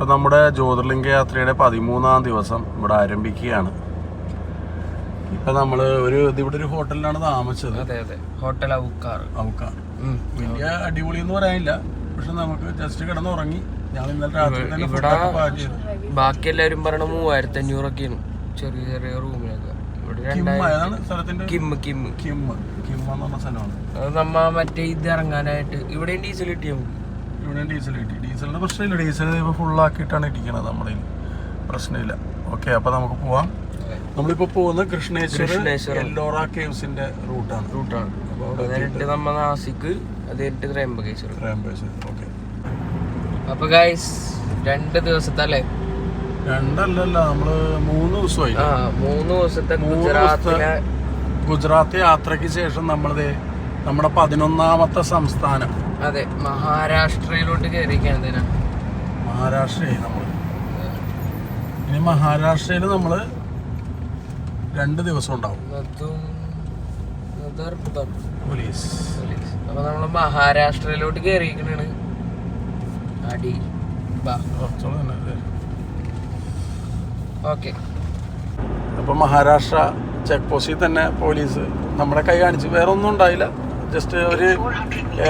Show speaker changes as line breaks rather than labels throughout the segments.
ഇപ്പം നമ്മുടെ ജ്യോതിർലിംഗ യാത്രയുടെ 13ാം ദിവസം ഇവിടെ ആരംഭിക്കുകയാണ്. ഇപ്പം നമ്മൾ ഇവിടെ ഒരു ഹോട്ടലിലാണ് താമസിച്ചത്.
അതെ അതെ, ഹോട്ടൽ ഔക്കാർ.
വലിയ അടിപൊളി എന്ന് പറയാനില്ല, പക്ഷെ നമുക്ക് ജസ്റ്റ് കിടന്നുറങ്ങി. ഞങ്ങൾ ഇന്നലെ രാത്രി തന്നെ
ബാക്കി എല്ലാവരും പറയണ 3500 ഒക്കെയാണ് ചെറിയ ചെറിയ റൂമിലൊക്കെ. നമ്മ മറ്റേ ഇത് ഇറങ്ങാനായിട്ട് ഇവിടെ ഡീസൽ കിട്ടിയ
ഡീസലിന്റെ പ്രശ്നമില്ല. ഡീസൽ ഫുള്ളാക്കിയിട്ടാണ് ഇരിക്കണത്. നമ്മുടെ പ്രശ്നമില്ല. ഓക്കെ, അപ്പൊ നമുക്ക് പോവാം. നമ്മളിപ്പോ പോകുന്നത് കൃഷ്ണേശ്വർ എല്ലോറ കേവ്സിന്റെ റൂട്ടാണ്.
നമ്മ നാസിക്, അത് കഴിഞ്ഞിട്ട് ത്രയംബകേശ്വർ.
ഓക്കെ,
അപ്പൊ ഗൈസ് 2 ദിവസത്തെ അല്ലേ?
2 അല്ലല്ല, നമ്മള് 3 ദിവസമായി.
3 ദിവസത്തെ
ഗുജറാത്ത് യാത്രയ്ക്ക് ശേഷം നമ്മളത് നമ്മുടെ 11ാമത്തെ സംസ്ഥാനം.
അതെ, മഹാരാഷ്ട്രയിലോട്ട് കയറിയിരിക്കുകയാണ്.
മഹാരാഷ്ട്രയായി നമ്മള്. ഇനി മഹാരാഷ്ട്രയിൽ നമ്മള് 2 ദിവസം ഉണ്ടാവും. പോലീസ്.
അപ്പൊ നമ്മള് മഹാരാഷ്ട്രയിലോട്ട് കയറിയിരിക്കണാണ്. അടി ഓക്കെ.
അപ്പൊ മഹാരാഷ്ട്ര ചെക്ക് പോസ്റ്റിൽ തന്നെ പോലീസ് നമ്മളെ കൈ കാണിച്ചു. വേറെ ഒന്നും ഉണ്ടായില്ല, ജസ്റ്റ് ഒരു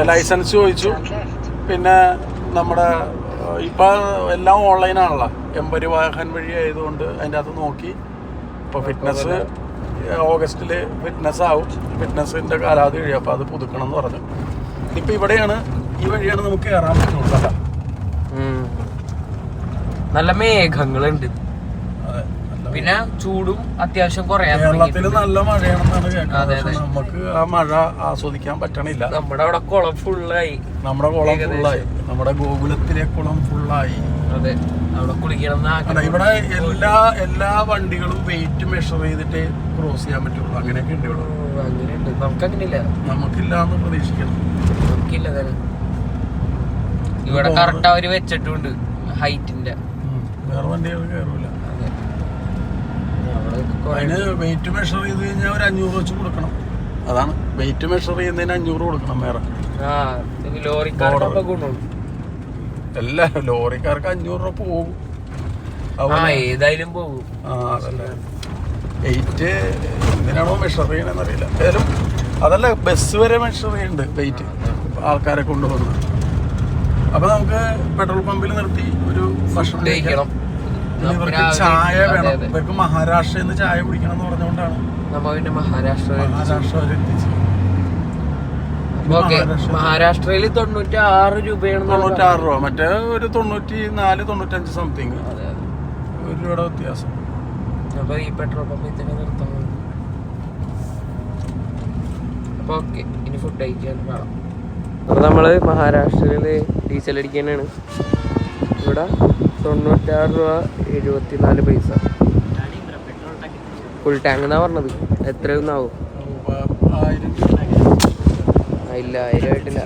ലൈസൻസ് ചോദിച്ചു. പിന്നെ നമ്മുടെ ഇപ്പൊ എല്ലാം ഓൺലൈനാണല്ലോ, എംപരി വാഹൻ വഴി ആയതുകൊണ്ട് അതിൻ്റെ അകത്ത് നോക്കി. ഇപ്പോൾ ഫിറ്റ്നസ് ഓഗസ്റ്റിൽ ഫിറ്റ്നസ് ആവും. ഫിറ്റ്നസിന്റെ കാലാവധി കഴിയും, അപ്പോൾ അത് പുതുക്കണം എന്ന് പറഞ്ഞു. ഇപ്പൊ ഇവിടെയാണ്, ഈ വഴിയാണ് നമുക്ക് കയറാൻ പറ്റുള്ളൂ. അല്ല,
നല്ല മേഘങ്ങളുണ്ട്. പിന്നെ ചൂടും അത്യാവശ്യം കുറയാൻ.
കേരളത്തിൽ നല്ല മഴയാണെന്നാണ് കേട്ടത്. നമുക്ക് ആ മഴ ആസ്വദിക്കാൻ പറ്റണില്ല.
നമ്മുടെ അവിടെ കുളം ഫുള്ളായി.
നമ്മുടെ ഗോകുലത്തിലെ കുളം ഫുള്ളായി.
അതെ, അവിടെ കുളിക്കണം.
ഇവിടെ എല്ലാ വണ്ടികളും വെയിറ്റ് മെഷർ ചെയ്തിട്ട് ക്രോസ് ചെയ്യാൻ പറ്റുള്ളൂ. അങ്ങനെയൊക്കെ ഉണ്ട് ഇവിടെ.
അങ്ങനെയുണ്ട്. നമുക്കങ്ങനെയില്ല.
നമുക്കില്ല എന്ന് പ്രതീക്ഷിക്കണം.
നമുക്കില്ല. ഇവിടെ കറക്റ്റ് അവര് വെച്ചിട്ടുണ്ട് ഹൈറ്റിന്റെ.
വേറെ വണ്ടികൾ കയറൂല. അതിന് വെയിറ്റ് മെഷർ ചെയ്ത് കഴിഞ്ഞാൽ ഒരു 500 വെച്ച് കൊടുക്കണം. അതാണ് വെയിറ്റ് മെഷർ ചെയ്യുന്നതിന് 500 കൊടുക്കണം. വേറെ എല്ലാ ലോറിക്കാർക്ക് 500 രൂപ പോകും.
ഏതായാലും പോകും.
അതല്ലേ വെയിറ്റ് എന്തിനാണോ മെഷർ ചെയ്യണമെന്ന് അറിയില്ല. ഏതായാലും അതല്ല, ബസ് വരെ മെഷർ ചെയ്യുന്നുണ്ട് വെയിറ്റ്, ആൾക്കാരെ കൊണ്ടുവന്ന്. അപ്പൊ നമുക്ക് പെട്രോൾ പമ്പിൽ നിർത്തി ഒരു ഭക്ഷണം കഴിക്കണം. ഇവർക്ക് ചായ വേണം. ഇവർക്ക് മഹാരാഷ്ട്രയിൽ നിന്ന് ചായ കുടിക്കണം എന്ന് പറഞ്ഞുകൊണ്ടാണ്
മഹാരാഷ്ട്ര
എത്തിച്ചത്.
മഹാരാഷ്ട്രയിൽ 96 രൂപയാണ്.
96 രൂപ, മറ്റേ ഒരു 94-95 സംതിങ്, 1 രൂപയുടെ വ്യത്യാസം.
അപ്പൊ ഈ പെട്രോൾ പമ്പിൽ തന്നെ നിർത്താൻ. അപ്പൊ ഓക്കെ, ഇനി ഫുഡ് കഴിക്കാൻ വേണം. അപ്പൊ നമ്മള് മഹാരാഷ്ട്രയില് ഡീസൽ അടിക്കാനാണ്. ഇവിടെ 96 രൂപ 74 പൈസ ഫുൾ ടാങ്ക് എന്നാ പറഞ്ഞത്. എത്രയൊന്നാവും? ഇല്ല, 1000 ആയിട്ടില്ല.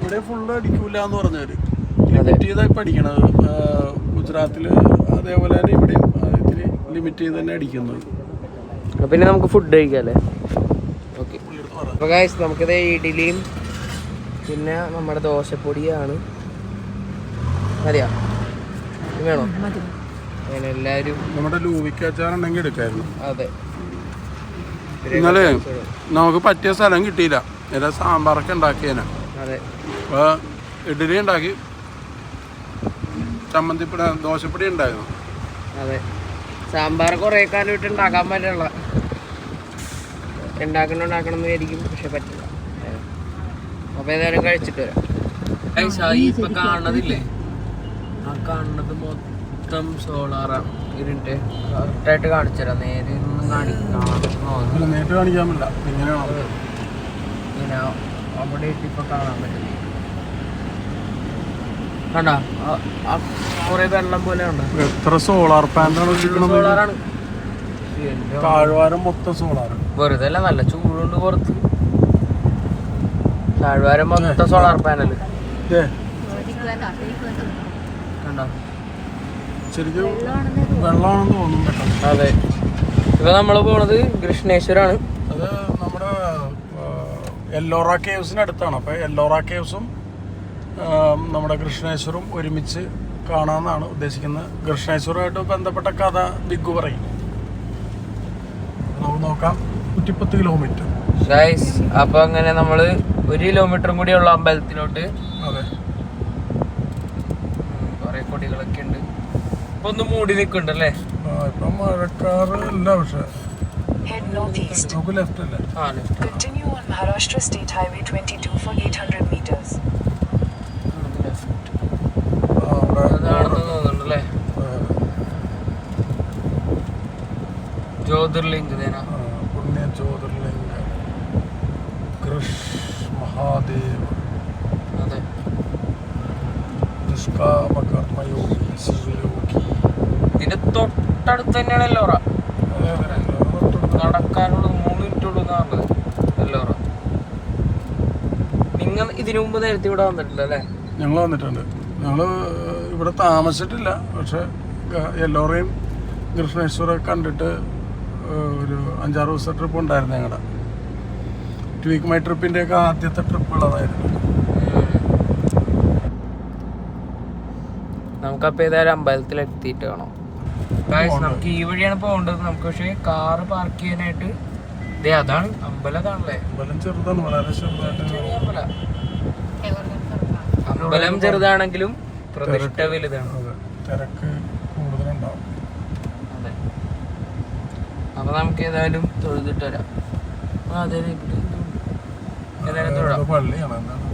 ഇവിടെ ഫുള്ള് അടിക്കൂല എന്ന് പറഞ്ഞവര് ലിമിറ്റ് ചെയ്തായി പഠിക്കണത്. ഗുജറാത്തില് അതേപോലെ തന്നെ ഇവിടെയും ലിമിറ്റ് ചെയ്ത് തന്നെ അടിക്കുന്നത്.
പിന്നെ നമുക്ക് ഫുഡ് കഴിക്കാല്ലേ? ഓക്കെ. അപ്പോൾ ഗൈസ്, നമുക്കിത് ഇഡ്ഡലിയും പിന്നെ നമ്മുടെ ദോശപ്പൊടിയാണ്. മതിയാ? വേണോ? അങ്ങനെ എല്ലാവരും
നമ്മുടെ ലൂവിക്കച്ചാറുണ്ടെങ്കിൽ എടുക്കായിരുന്നു.
അതെ,
ഇന്നലെ നമുക്ക് പറ്റിയ സ്ഥലം കിട്ടിയില്ല. ഏതാ സാമ്പാറൊക്കെ ഉണ്ടാക്കിയേനെ.
അതെ,
അപ്പോൾ ഇഡ്ഡലി ഉണ്ടാക്കി, ചമ്മന്തിപ്പൊടി, ദോശപ്പൊടി ഉണ്ടായിരുന്നു.
അതെ, സാമ്പാർ കുറേ കാലമായിട്ട് ഉണ്ടാക്കാൻ പറ്റുള്ള ഉണ്ടാക്കണം എന്ന് വിചാരിക്കും, പക്ഷെ പറ്റില്ല. അപ്പോൾ ഏതായാലും കഴിച്ചിട്ട് വരാം. ഇപ്പൊ കാണുന്നതില്ലേ, ആ കാണുന്നത് മൊത്തം സോളാറാണ്. ഇരുട്ട് കറക്റ്റായിട്ട് കാണിച്ചു തരാം. നേരെ ഒന്നും
കാണിക്കാൻ പറ്റില്ല.
ഇങ്ങനെ അവിടെ ഇപ്പൊ കാണാൻ പറ്റില്ല. കണ്ടാ കുറെ വെള്ളം പോലെ ഉണ്ട്.
എത്ര സോളാർ പാനലാണ്?
സോളാറാണ്.
താഴ്വാരം മൊത്തം സോളാർ.
വെറുതെ അല്ല, നല്ല ചൂടുണ്ട് പുറത്ത്. താഴ്വാരം മൊത്തം സോളാർ പാനൽ. കണ്ടോ?
ശരിക്കും വെള്ളമാണെന്ന് തോന്നുന്നു.
അതെ, ഇപ്പൊ നമ്മള് പോണത് കൃഷ്ണേശ്വരാണ്.
അത് നമ്മുടെ എല്ലോറ കേവ്സിനടുത്താണ്. അപ്പോൾ എല്ലോറ കേവ്സും നമ്മുടെ കൃഷ്ണേശ്വറും ഒരുമിച്ച് കാണാമെന്നാണ് ഉദ്ദേശിക്കുന്നത്. കൃഷ്ണേശ്വറുമായിട്ട് ബന്ധപ്പെട്ട കഥ ബിഗ്ഗു പറയും. നമുക്ക് നോക്കാം. 110 കിലോമീറ്റർ.
അപ്പൊ അങ്ങനെ നമ്മള് 1 കിലോമീറ്ററും കൂടിയുള്ള അമ്പലത്തിലോട്ട്.
അതെ,
കൊറേ കൊടികളൊക്കെ ഉണ്ട്. ഇപ്പൊ ഒന്ന് മൂടി നിൽക്കുന്നുണ്ടല്ലേ.
ഇപ്പൊ മഴക്കാറ് അല്ല, പക്ഷെ നമുക്ക് ലെഫ്റ്റ് അല്ലേ.
Continue on Maharashtra State Highway 22 for 800 meters.
അതാണെന്ന് തോന്നുന്നുണ്ടല്ലേ. ജ്യോതിർലിംഗ്
പുണ്യ ജ്യോതിർലിംഗ കൃഷ് മഹാദേവ്.
അതെ,
നിഷ്കാമകർമ്മയോഗി ശിവയോഗി.
ഇതിന്റെ തൊട്ടടുത്ത് തന്നെയാണ് എല്ലോറ. നടക്കാനുള്ള 3 മിനിറ്റ് ഉള്ളതാണ് എല്ലോറ. നിങ്ങൾ ഇതിനു മുമ്പ് നേരത്തെ ഇവിടെ വന്നിട്ടില്ല അല്ലേ?
ഞങ്ങൾ വന്നിട്ടുണ്ട്. ഞങ്ങൾ ഇവിടെ താമസിച്ചിട്ടില്ല, പക്ഷെ എല്ലോറയും കൃഷ്ണേശ്വരൊക്കെ കണ്ടിട്ട് ഒരു 5-6 ദിവസത്തെ ട്രിപ്പ് ഉണ്ടായിരുന്നു ഞങ്ങളുടെ. ട്വീക്ക് മൈ ട്രിപ്പിൻ്റെയൊക്കെ ആദ്യത്തെ ട്രിപ്പുള്ളതായിരുന്നു.
നമുക്കപ്പോൾ ഏതായാലും അമ്പലത്തിലെത്തിയിട്ട് കാണാം. നമുക്ക് ഈ വഴിയാണ് പോകേണ്ടത്. നമുക്ക് പക്ഷേ കാറ് പാർക്ക് ചെയ്യാനായിട്ട് അതാണ് അമ്പലം. അതാണല്ലേ
അമ്പലം ചെറുതാണ്, വളരെ ചെറുതായിട്ട്.
അമ്പലം ചെറുതാണെങ്കിലും പ്രതിഷ്ഠ വലുതാണ്.
തിരക്ക് കൂടുതലുണ്ടാവും.
അതെ, അപ്പൊ നമുക്ക് ഏതായാലും തൊഴുതിട്ട് വരാം.
പള്ളിയാണ്. എന്താണ്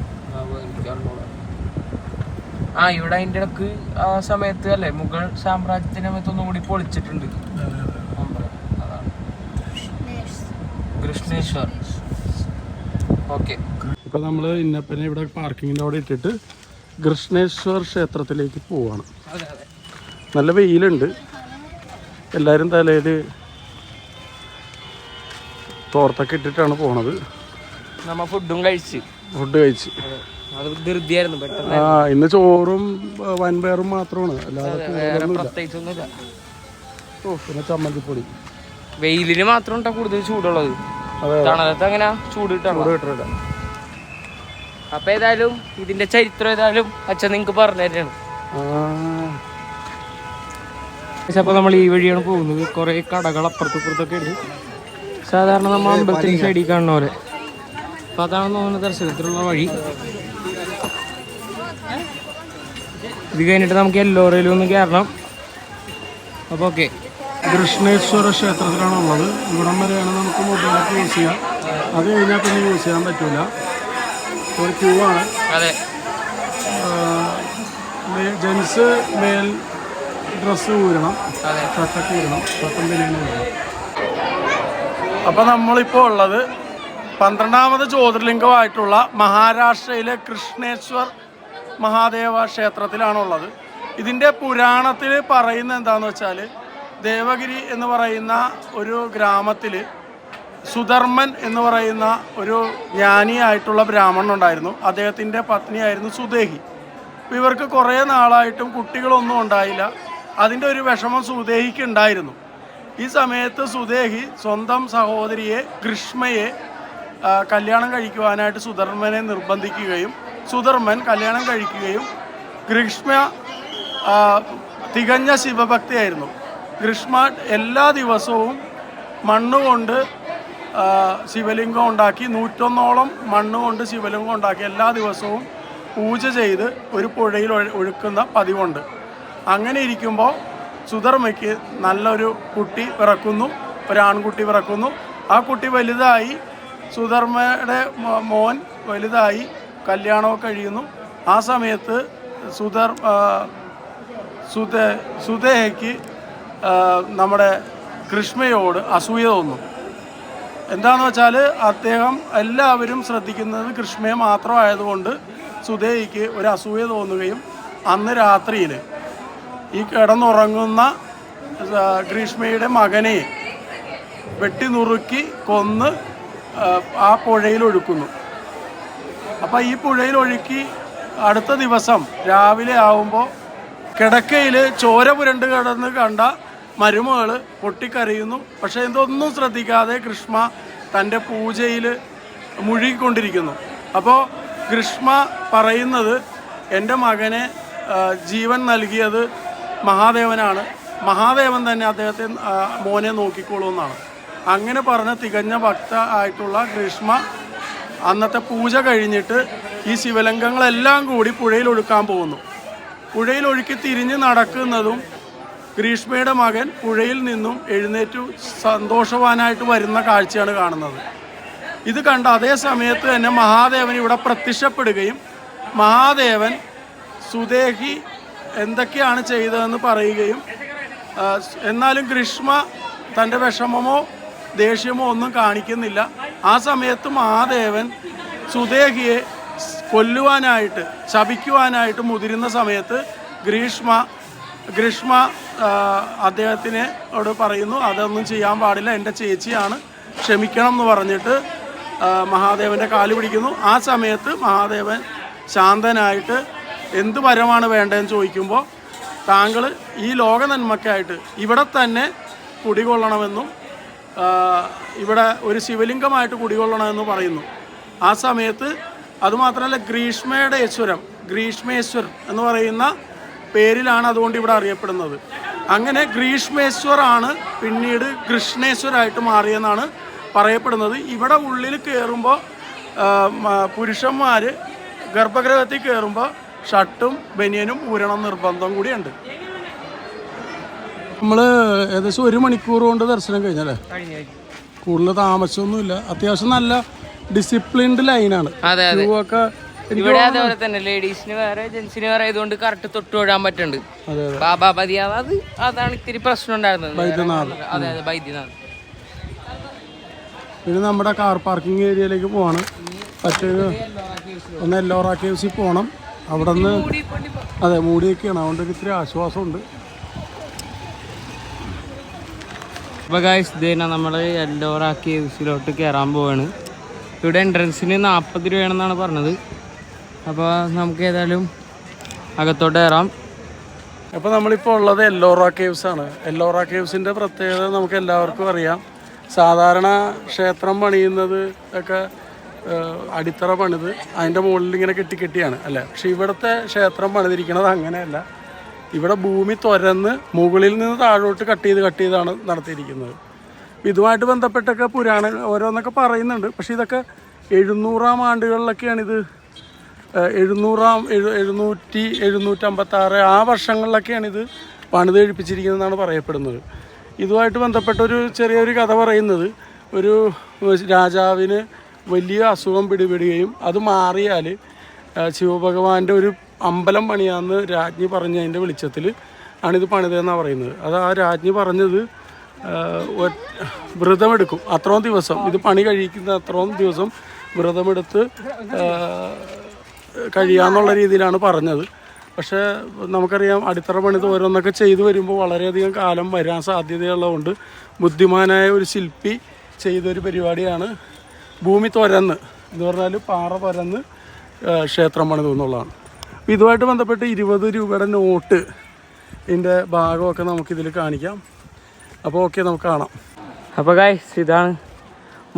ഇവിടെ അതിന്റെ ഇടക്ക് ആ സമയത്ത് അല്ലേ മുഗൾ സാമ്രാജ്യത്തിന്റെ സമയത്ത് ഒന്നും കൂടി പൊളിച്ചിട്ടുണ്ട് അമ്പലം. അതാണ് കൃഷ്ണേശ്വർ. ഓക്കെ,
ഇപ്പൊ നമ്മള് ഇന്നപ്പനെ ഇവിടെ പാർക്കിങ്ങിന്റെ അവിടെ ഇട്ടിട്ട് കൃഷ്ണേശ്വർ ക്ഷേത്രത്തിലേക്ക് പോവാണ്. നല്ല വെയിലുണ്ട്. എല്ലാവരും തലയിൽ തോർത്തൊക്കെ ഇട്ടിട്ടാണ് പോണത്.
നമ്മ ഫുഡ് കഴിച്ച് അത് ധൃതിയായിരുന്നു പെട്ടെന്ന്.
ഇന്ന് ചോറും വൻപയറും മാത്രമാണ്, അല്ലാതെ
പ്രത്യേകിച്ചൊന്നുമില്ല.
പിന്നെ ചമ്മന്തിപ്പൊടി.
വെയിലിന് മാത്രം ഉണ്ടാ കൂടുതൽ ചൂടുള്ളത്. തണലത്ത് അങ്ങനെ ചൂട് കിട്ടില്ല. അപ്പൊ ഏതായാലും ഇതിന്റെ ചരിത്രം ഏതായാലും അച്ഛൻ നിങ്ങക്ക് പറഞ്ഞു തരാണ്. അപ്പൊ നമ്മൾ ഈ വഴിയാണ് പോകുന്നത്. കുറെ കടകൾ അപ്പുറത്തൊക്കെ ഉണ്ട്. സാധാരണ നമ്മൾ അമ്പലത്തിന് സൈഡിൽ കാണുന്ന പോലെ. അപ്പൊ അതാണെന്ന് തോന്നുന്ന ദർശനത്തിലുള്ള വഴി. ഇത് കഴിഞ്ഞിട്ട് നമുക്ക് എല്ലോറയിലും ഒന്ന് കയറണം. അപ്പൊ ഓക്കെ,
കൃഷ്ണേശ്വര ക്ഷേത്രത്തിലാണുള്ളത്. ഇവിടം വരെയാണ് നമുക്ക് മൊബൈലൊക്കെ യൂസ് ചെയ്യാം. അത് കഴിഞ്ഞാൽ പിന്നെ യൂസ് ചെയ്യാൻ പറ്റില്ല. ഒരു ക്യൂ ആണ്.
അതെ,
ജെൻസ് മേൽ ഡ്രസ്സ് ഊരണം, ഷർട്ടൊക്കെ ഊരണം, ഷർട്ടും ബനിയനും ഊരണം. അപ്പം നമ്മളിപ്പോൾ ഉള്ളത് 12ാമത് ജ്യോതിർലിംഗമായിട്ടുള്ള മഹാരാഷ്ട്രയിലെ കൃഷ്ണേശ്വർ മഹാദേവ ക്ഷേത്രത്തിലാണുള്ളത്. ഇതിൻ്റെ പുരാണത്തിൽ പറയുന്ന എന്താണെന്ന് വെച്ചാൽ, ദേവഗിരി എന്ന് പറയുന്ന ഒരു ഗ്രാമത്തിൽ സുധർമ്മൻ എന്ന് പറയുന്ന ഒരു ജ്ഞാനിയായിട്ടുള്ള ബ്രാഹ്മണൻ ഉണ്ടായിരുന്നു. അദ്ദേഹത്തിൻ്റെ പത്നിയായിരുന്നു സുദേഹി. അപ്പോൾ ഇവർക്ക് കുറേ നാളായിട്ടും കുട്ടികളൊന്നും ഉണ്ടായില്ല. അതിൻ്റെ ഒരു വിഷമം സുദേഹിക്ക് ഉണ്ടായിരുന്നു. ഈ സമയത്ത് സുദേഹി സ്വന്തം സഹോദരിയെ ഗ്രീഷ്മയെ കല്യാണം കഴിക്കുവാനായിട്ട് സുധർമ്മനെ നിർബന്ധിക്കുകയും സുധർമ്മൻ കല്യാണം കഴിക്കുകയും, ഗ്രീഷ്മ തികഞ്ഞ ശിവഭക്തിയായിരുന്നു. ഗ്രീഷ്മ എല്ലാ ദിവസവും മണ്ണുകൊണ്ട് ശിവലിംഗം ഉണ്ടാക്കി, 101ഓളം മണ്ണുകൊണ്ട് ശിവലിംഗം ഉണ്ടാക്കി എല്ലാ ദിവസവും പൂജ ചെയ്ത് ഒരു പുഴയിൽ ഒഴുക്കുന്ന പതിവുണ്ട്. അങ്ങനെ ഇരിക്കുമ്പോൾ സുധർമ്മയ്ക്ക് നല്ലൊരു കുട്ടി പിറക്കുന്നു, ഒരാൺകുട്ടി പിറക്കുന്നു. ആ കുട്ടി വലുതായി, സുധർമ്മയുടെ മോൻ വലുതായി, കല്യാണമൊക്കെ കഴിയുന്നു. ആ സമയത്ത് സുദേഹയ്ക്ക് നമ്മുടെ കൃഷ്ണയോട് അസൂയ തോന്നും. എന്താണെന്ന് വെച്ചാൽ, അദ്ദേഹം എല്ലാവരും ശ്രദ്ധിക്കുന്നത് കൃഷ്ണയെ മാത്രമായതുകൊണ്ട് സുദേഹിക്ക് ഒരു അസൂയ തോന്നുകയും അന്ന് രാത്രിയിൽ ഈ കിടന്നുറങ്ങുന്ന ഗ്രീഷ്മയുടെ മകനെ വെട്ടി നുറുക്കി കൊന്ന് ആ പുഴയിൽ ഒഴുക്കുന്നു. അപ്പോൾ ഈ പുഴയിൽ ഒഴുക്കി അടുത്ത ദിവസം രാവിലെ ആവുമ്പോൾ കിടക്കയിൽ ചോര പുരണ്ട് കിടന്ന് കണ്ട മരുമകൾ പൊട്ടിക്കരയുന്നു. പക്ഷേ ഇതൊന്നും ശ്രദ്ധിക്കാതെ കൃഷ്ണ തൻ്റെ പൂജയിൽ മുഴുകിക്കൊണ്ടിരിക്കുന്നു. അപ്പോൾ ഗ്രീഷ്മ പറയുന്നത് എൻ്റെ മകനെ ജീവൻ നൽകിയത് മഹാദേവനാണ്, മഹാദേവൻ തന്നെ അദ്ദേഹത്തെ മോനെ നോക്കിക്കോളൂ എന്നാണ്. അങ്ങനെ പറഞ്ഞ തികഞ്ഞ ഭക്ത ആയിട്ടുള്ള ഗ്രീഷ്മ അന്നത്തെ പൂജ കഴിഞ്ഞിട്ട് ഈ ശിവലിംഗങ്ങളെല്ലാം കൂടി പുഴയിൽ ഒഴുക്കാൻ പോകുന്നു. പുഴയിൽ ഒഴുക്കി തിരിഞ്ഞ് നടക്കുന്നതും ഗ്രീഷ്മയുടെ മകൻ പുഴയിൽ നിന്നും എഴുന്നേറ്റു സന്തോഷവാനായിട്ട് വരുന്ന കാഴ്ചയാണ് കാണുന്നത്. ഇത് കണ്ട അതേ സമയത്ത് തന്നെ മഹാദേവൻ ഇവിടെ പ്രത്യക്ഷപ്പെടുകയും മഹാദേവൻ സുദേഹി എന്തൊക്കെയാണ് ചെയ്തതെന്ന് പറയുകയും എന്നാലും ഗ്രീഷ്മ തൻ്റെ വിഷമമോ ദേഷ്യമോ ഒന്നും കാണിക്കുന്നില്ല. ആ സമയത്ത് മഹാദേവൻ സുദേഹിയെ കൊല്ലുവാനായിട്ട് ശപിക്കുവാനായിട്ട് മുതിരുന്ന സമയത്ത് ഗ്രീഷ്മ അദ്ദേഹത്തിനോട് പറയുന്നു, അതൊന്നും ചെയ്യാൻ പാടില്ല, എൻ്റെ ചേച്ചിയാണ്, ക്ഷമിക്കണം എന്ന് പറഞ്ഞിട്ട് മഹാദേവൻ്റെ കാല് പിടിക്കുന്നു. ആ സമയത്ത് മഹാദേവൻ ശാന്തനായിട്ട് എന്ത് വരമാണ് വേണ്ടതെന്ന് ചോദിക്കുമ്പോൾ താങ്കൾ ഈ ലോക നന്മയ്ക്കായിട്ട് ഇവിടെ തന്നെ കുടികൊള്ളണമെന്നും ഇവിടെ ഒരു ശിവലിംഗമായിട്ട് കുടികൊള്ളണമെന്ന് പറയുന്നു. ആ സമയത്ത് അതുമാത്രമല്ല ഗ്രീഷ്മയുടെ ഈശ്വരം ഗ്രീഷ്മേശ്വർ എന്ന് പറയുന്ന പേരിലാണ് അതുകൊണ്ട് ഇവിടെ അറിയപ്പെടുന്നത്. അങ്ങനെ ഗ്രീഷ്മേശ്വറാണ് പിന്നീട് കൃഷ്ണേശ്വരായിട്ട് മാറിയെന്നാണ് പറയപ്പെടുന്നത്. ഇവിടെ ഉള്ളിൽ കയറുമ്പോൾ പുരുഷന്മാർ ഗർഭഗൃഹത്തിൽ കയറുമ്പോൾ ഷർട്ടും ബനിയനും ഊരണം നിർബന്ധം കൂടിയുണ്ട്. നമ്മൾ ഏകദേശം 1 മണിക്കൂർ കൊണ്ട് ദർശനം കഴിഞ്ഞല്ലേ? കൂടുതൽ താമസമൊന്നുമില്ല. അത്യാവശ്യം നല്ല ഡിസിപ്ലിൻഡ് ലൈനാണ്. ഒക്കെ
ഇവിടെ അതേപോലെ തന്നെ ലേഡീസിന് വേറെ ജെന്റ്സിന് വേറെ ആയതുകൊണ്ട് കറക്റ്റ് തൊട്ട് തൊഴാൻ പറ്റുന്നുണ്ട്. ബാബാ ബദിയാദ് അതാണ് ഇത്തിരി പ്രശ്നം ഉണ്ടായിരുന്നത്. അതെ അതെ ബൈദ്യനാഥ്.
പിന്നെ നമ്മുടെ കാർ പാർക്കിംഗ് ഏരിയയിലേക്ക് പോവാണ്. ഒന്ന് എല്ലോറ കേവ്സിൽ പോകണം. അവിടെ നിന്ന് അതെ മൂടിയൊക്കെയാണ്, അതുകൊണ്ട് ഇത്തിരി ആശ്വാസമുണ്ട്.
അപ്പോൾ ഗൈസ് ഇതേന നമ്മൾ എല്ലോറ കേവ്സിലോട്ട് കയറാൻ പോവാണ്. ഇവിടെ എൻട്രൻസിന് 40 രൂപയാണെന്നാണ് പറഞ്ഞത്. അപ്പോൾ നമുക്ക് ഏതായാലും അകത്തോട്ട് കയറാം.
അപ്പോൾ നമ്മളിപ്പോൾ ഉള്ളത് എല്ലോറ കേവ്സ് ആണ്. എല്ലോറ കേവ്സിൻ്റെ പ്രത്യേകത നമുക്ക് എല്ലാവർക്കും അറിയാം. സാധാരണ ക്ഷേത്രം പണിയുന്നത് ഒക്കെ അടിത്തറ പണിത് അതിൻ്റെ മുകളിൽ ഇങ്ങനെ കെട്ടിയാണ് അല്ലേ? പക്ഷെ ഇവിടുത്തെ ക്ഷേത്രം പണിതിരിക്കുന്നത് അങ്ങനെയല്ല. ഇവിടെ ഭൂമി തുരന്ന് മുകളിൽ നിന്ന് താഴോട്ട് കട്ട് ചെയ്താണ് നടത്തിയിരിക്കുന്നത്. ഇതുമായിട്ട് ബന്ധപ്പെട്ടൊക്കെ പുരാണങ്ങൾ ഓരോന്നൊക്കെ പറയുന്നുണ്ട്. പക്ഷെ ഇതൊക്കെ 700-ാം ആണ്ടുകളിലൊക്കെയാണിത്. 756 ആ വർഷങ്ങളിലൊക്കെയാണിത് പണിത് കഴിപ്പിച്ചിരിക്കുന്നതെന്നാണ് പറയപ്പെടുന്നത്. ഇതുമായിട്ട് ബന്ധപ്പെട്ടൊരു ചെറിയൊരു കഥ പറയുന്നത്, ഒരു രാജാവിന് വലിയ അസുഖം പിടിപെടുകയും അത് മാറിയാൽ ശിവഭഗവാന്റെ ഒരു അമ്പലം പണിയാന്ന് രാജ്ഞി പറഞ്ഞതിൻ്റെ വെളിച്ചത്തിൽ ആണിത് പണിതതെന്നാണ് പറയുന്നത്. അത് ആ രാജ്ഞി പറഞ്ഞത് വ്രതമെടുക്കും അത്രയും ദിവസം, ഇത് പണി കഴിക്കുന്ന അത്രയും ദിവസം വ്രതമെടുത്ത് കഴിയാന്നുള്ള രീതിയിലാണ് പറഞ്ഞത്. പക്ഷേ നമുക്കറിയാം അടിത്തറ പണിത് ഓരോന്നൊക്കെ ചെയ്തു വരുമ്പോൾ വളരെയധികം കാലം വരാൻ സാധ്യതയുള്ളതുകൊണ്ട് ബുദ്ധിമാനായ ഒരു ശില്പി ചെയ്തൊരു പരിപാടിയാണ് ഭൂമി തുരന്ന് എന്ന് പറഞ്ഞാൽ പാറ തുരന്ന് ക്ഷേത്രം പണിതു എന്നുള്ളതാണ്. അപ്പോൾ ഇതുമായിട്ട് ബന്ധപ്പെട്ട് 20 രൂപയുടെ നോട്ട് ഇതിൻ്റെ ഭാഗമൊക്കെ നമുക്കിതിൽ കാണിക്കാം. അപ്പോൾ ഓക്കെ, നമുക്ക് കാണാം.
അപ്പോൾ ഗൈസ് ഇതാണ്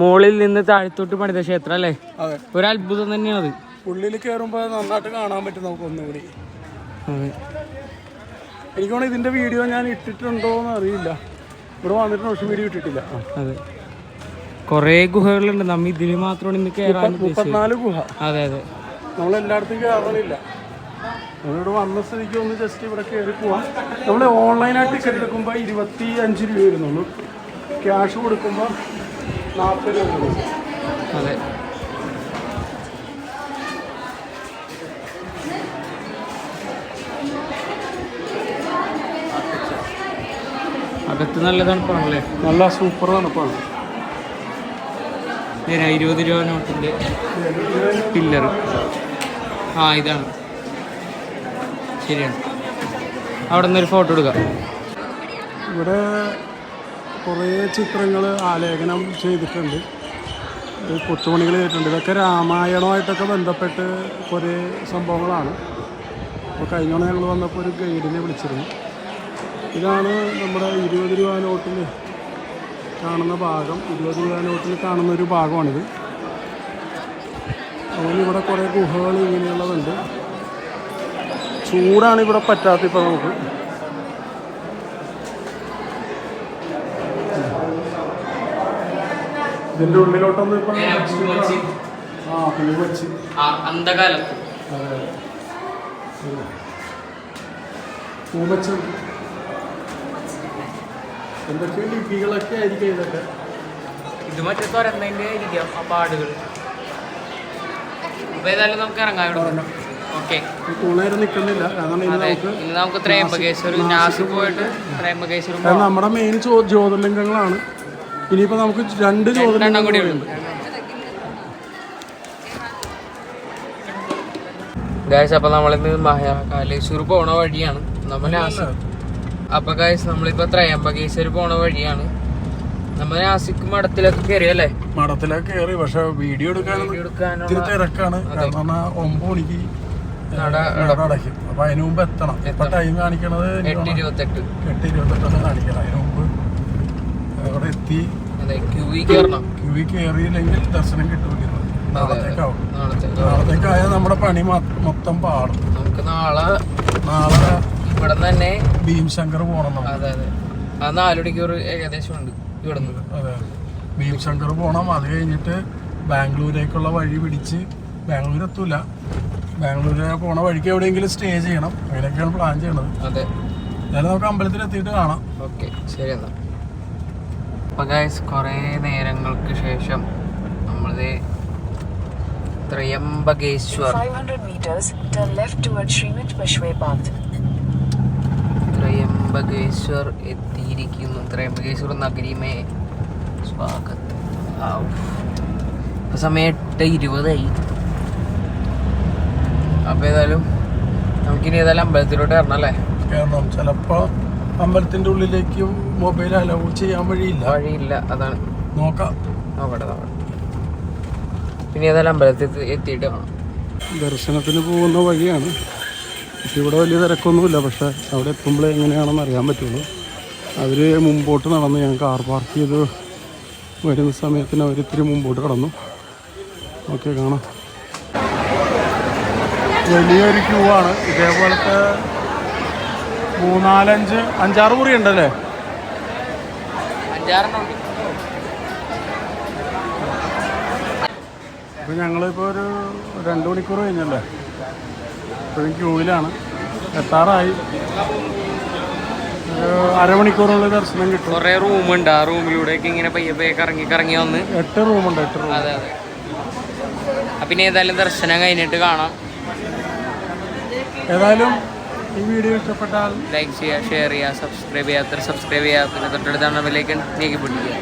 മുകളിൽ നിന്ന് താഴത്തോട്ട് പണിത ക്ഷേത്രം അല്ലേ?
അതെ,
ഒരു അത്ഭുതം തന്നെയാണത്.
ഉള്ളിൽ കയറുമ്പോൾ നന്നായിട്ട് കാണാൻ പറ്റും നമുക്ക് ഒന്നുകൂടി. എനിക്ക് തോന്നുന്നു ഇതിൻ്റെ വീഡിയോ ഞാൻ ഇട്ടിട്ടുണ്ടോ എന്ന് അറിയില്ല. ഇവിടെ വന്നിട്ട് പക്ഷേ വീഡിയോ ഇട്ടിട്ടില്ല.
അതെ, കുറേ ഗുഹകളുണ്ട്. നമ്മ ഇതിൽ മാത്രമാണ് ഇന്ന് കയറാൻ
34 ഗുഹ.
അതെ അതെ,
നമ്മളെല്ലായിടത്തും കയറണില്ല. നമ്മളിവിടെ വന്ന സ്ഥിതിക്ക് ഒന്ന് ജസ്റ്റ് ഇവിടെ കയറി പോവാം. നമ്മൾ ഓൺലൈനായിട്ട് ടിക്കറ്റ് എടുക്കുമ്പോൾ 25 രൂപ വരുന്നുള്ളൂ. ക്യാഷ് കൊടുക്കുമ്പോൾ 40 രൂപ വരും.
അതെ, അകത്ത് നല്ല തണുപ്പാണല്ലേ?
നല്ല സൂപ്പർ തണുപ്പാണ്.
20 രൂപ നോട്ടിൻ്റെ പില്ലർ. ആ ഇതാണ്, ശരിയാണ്. അവിടെ നിന്നൊരു ഫോട്ടോ എടുക്കാം.
ഇവിടെ കുറേ ചിത്രങ്ങൾ ആലേഖനം ചെയ്തിട്ടുണ്ട്, കൊച്ചുപണികൾ ചെയ്തിട്ടുണ്ട്. ഇതൊക്കെ രാമായണമായിട്ടൊക്കെ ബന്ധപ്പെട്ട് കുറേ സംഭവങ്ങളാണ്. അപ്പോൾ കഴിഞ്ഞോണം ഞങ്ങൾ വന്നപ്പോൾ ഒരു ഗൈഡിനെ വിളിച്ചിരുന്നു. ഇതാണ് നമ്മുടെ 20 രൂപ നോട്ടിൽ കാണുന്ന ഭാഗം. 20 രൂപ നോട്ടിൽ കാണുന്ന ഒരു ഭാഗമാണിത്. അങ്ങനെ ഇവിടെ കുറേ ഗുഹകൾ ഇങ്ങനെയുള്ളതുണ്ട്. ചൂടാണ് ഇവിടെ പറ്റാത്ത ഇപ്പം നമുക്ക്. ഇതിൻ്റെ ഉള്ളിലോട്ടൊന്നും ഇപ്പം പൂവച്ച്
അന്ധകാലത്ത്
പൂവച്ച് എന്തൊക്കെയോ ലിപികളൊക്കെ ആയിരിക്കും ഇതൊക്കെ.
ഇത് മറ്റേ തുറന്നതിൻ്റെ ആയിരിക്കാം ആ പാടുകൾ. അപ്പോൾ ഏതായാലും നമുക്ക് ഇറങ്ങാം. ഓക്കെ,
കൂടുതൽ നിൽക്കുന്നില്ല. കാരണം
ഇന്ന് നമുക്ക് ത്രയംബകേശ്വർ നാസിക് പോയിട്ട് ത്രയംബകേശ്വർ
നമ്മുടെ മെയിൻ ജ്യോതിർലിംഗങ്ങളാണ്. ഇനിയിപ്പോൾ നമുക്ക് 2 ജ്യോതിർലിംഗം കൂടിയുണ്ട്.
ഗായ്സ്, അപ്പോൾ നമ്മളിന്ന് മഹാകാലേശ്വർ പോണ വഴിയാണ് നമ്മൾ നാസിക്. അപ്പോൾ ഗായ്സ്, നമ്മളിപ്പോൾ ത്രയംബകേശ്വർ പോണ വഴിയാണ്. നമ്മൾ നാസിക് മഠത്തിലൊക്കെ കയറിയല്ലേ?
മഠത്തിലൊക്കെ കയറി. പക്ഷെ വീഡിയോ എടുക്കാനുള്ള തിരക്കാണ്. കാരണം 9 മണിക്ക് നട അടയ്ക്കും. അപ്പൊ അതിന് മുമ്പ് എത്തണം. ഇപ്പൊ ടൈം കാണിക്കണത്
8:28
കാണിക്കണം. അതിന് മുമ്പ് അവിടെ എത്തി
ക്യൂവിൽ
കയറിയില്ലെങ്കിൽ ദർശനം കിട്ടൂല. നാളത്തേക്കായാൽ നമ്മുടെ പണി മൊത്തം പാടും.
നമുക്ക് നാളെ ഇവിടെ തന്നെ
ഭീംശങ്കർ പോകണം.
അതെ അതെ, അത് 4 മണിക്കൂർ ഏകദേശം ഉണ്ട് ഇവിടുന്ന്.
അതെ, ഭീംശങ്കർ പോകണം. അത് കഴിഞ്ഞിട്ട് ബാംഗ്ലൂരേക്കുള്ള വഴി പിടിച്ച്, ബാംഗ്ലൂർ എത്തൂല, ബാംഗ്ലൂർ പോണ വഴിക്ക് എവിടെയെങ്കിലും സ്റ്റേ ചെയ്യണം. അങ്ങനെയൊക്കെയാണ് പ്ലാൻ ചെയ്യണത്.
അതെ,
എന്നാലും നമുക്ക് അമ്പലത്തിൽ എത്തിയിട്ട് കാണാം.
ഓക്കെ, ശരി എന്നാ. അപ്പോൾ ഗൈസ്, കുറേ നേരങ്ങൾക്ക് ശേഷം നമ്മളിത് Trimbakeshwar
500 meters, turn left towards Srimit Bashwe Path.
Trimbakeshwar എത്തിയിരിക്കുന്നു. ത്രയംബകേശ്വർ നഗരിമേ സ്വാഗതം. ഇപ്പോൾ സമയം 8:20. അപ്പോൾ ഏതായാലും നമുക്കിനി ഏതായാലും അമ്പലത്തിലോട്ട് ഇറങ്ങണം അല്ലേ?
കാരണം ചിലപ്പോൾ അമ്പലത്തിൻ്റെ ഉള്ളിലേക്ക് മൊബൈൽ അലൗ ചെയ്യാൻ വഴിയില്ല.
അതാണ്
നോക്കട്ടെ.
പിന്നെ ഏതായാലും അമ്പലത്തിൽ എത്തിയിട്ട് കാണാം.
ദർശനത്തിന് പോകുന്ന വഴിയാണ്. ഇവിടെ വലിയ തിരക്കൊന്നുമില്ല. പക്ഷെ അവിടെ എത്തുമ്പോഴേ എങ്ങനെയാണെന്ന് അറിയാൻ പറ്റുള്ളൂ. അവർ മുമ്പോട്ട് നടന്ന്, ഞാൻ കാർ പാർക്ക് ചെയ്ത് വരുന്ന സമയത്തിന് അവരിത്തിരി മുമ്പോട്ട് കടന്നു. ഓക്കെ, കാണാം. വലിയൊരു ക്യൂ ആണ്. ഇതേപോലത്തെ 3, 4, 5, 6 മുറി ഉണ്ടല്ലേ?
5-6
ഇപ്പോൾ ഞങ്ങളിപ്പോൾ ഒരു 2 മണിക്കൂർ കഴിഞ്ഞല്ലേ? ഇപ്പോഴും ക്യൂവിലാണ്. എത്താറായി. ഒരു അരമണിക്കൂറുള്ള ദർശനം കിട്ടും.
കുറേ റൂമുണ്ട്. ആ റൂമിലൂടെയൊക്കെ ഇങ്ങനെ പയ്യെ കറങ്ങി വന്ന്
8 റൂമുണ്ട്. 8 റൂം.
അതെ. പിന്നെ ഏതായാലും ദർശനം കഴിഞ്ഞിട്ട് കാണാം.
ഏതായാലും ഈ വീഡിയോ ഇഷ്ടപ്പെട്ടാൽ
ലൈക്ക് ചെയ്യുക, ഷെയർ ചെയ്യുക, സബ്സ്ക്രൈബ് ചെയ്യുക. പിന്നെ തൊട്ടടുത്ത ബെല്ലൈക്കൺ ഞെക്കി പിടിക്കുക.